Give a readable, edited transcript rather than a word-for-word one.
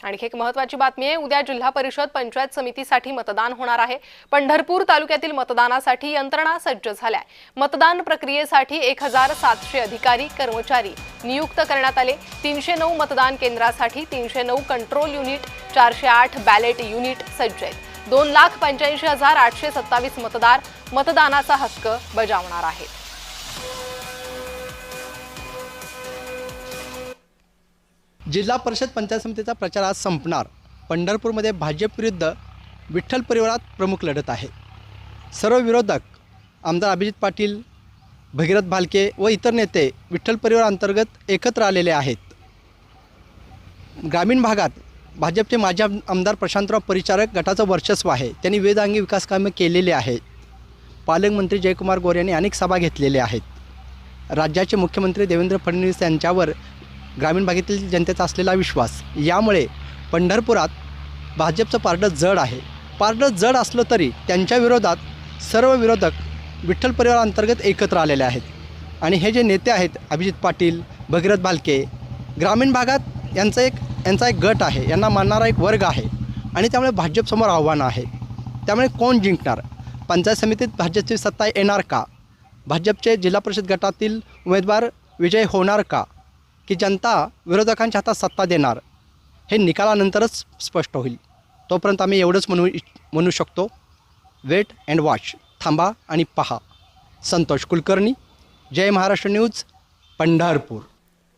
आणखी एक महत्त्वाची बातमी आहे। उद्या जिल्हा परिषद पंचायत समितीसाठी मतदान होणार आहे। पंढरपूर तालुक्यातील मतदानासाठी यंत्रणा सज्ज झाल्या आहे। मतदान प्रक्रियेसाठी 1700 अधिकारी कर्मचारी नियुक्त करण्यात आले। 309 मतदान केंद्रासाठी 309 कंट्रोल युनिट, 408 बॅलेट युनिट सज्ज आहेत। 2,85,827 मतदार मतदानाचा हक्क बजावणार आहेत। जिल्हा परिषद पंचायत समितीचा प्रचार आज संपणार। पंढरपूरमध्ये भाजप विरुद्ध विठ्ठल परिवारात प्रमुख लढत आहे। सर्व विरोधक आमदार अभिजित पाटील, भगीरथ भालके व इतर नेते विठ्ठल परिवार अंतर्गत एकत्र आलेले आहेत। ग्रामीण भागात भाजपचे माजी आमदार प्रशांतराव परिचारक गटाचं वर्चस्व आहे। त्यांनी वेदांगी विकास कामे केलेली आहेत। पालकमंत्री जयकुमार गोरे यांनी अनेक सभा घेतलेल्या आहेत। राज्याचे मुख्यमंत्री देवेंद्र फडणवीस यांच्यावर ग्रामीण भागातील जनतेचा असलेला विश्वास, यामुळे पंढरपुरात भाजपचं पारडं जड आहे। पारडं जड असलं तरी त्यांच्या विरोधात सर्व विरोधक विठ्ठल परिवार अंतर्गत एकत्र आलेले आहेत। आणि हे जे नेते आहेत अभिजित पाटील, भगीरथ भालके, ग्रामीण भागात यांचा एक गट आहे, यांना मानणारा एक वर्ग आहे आणि त्यामुळे भाजपसमोर आव्हान आहे। त्यामुळे कोण जिंकणार? पंचायत समितीत भाजपची सत्ता येणार का? भाजपचे जिल्हा परिषद गटातील उमेदवार विजय होणार का, की जनता विरोधकांच्या हातात सत्ता देणार? हे निकालानंतरच स्पष्ट होईल। तोपर्यंत आम्ही एवढंच म्हणू शकतो, वेट अँड वॉच, थांबा आणि पहा। संतोष कुलकर्णी, जय महाराष्ट्र न्यूज, पंढरपूर।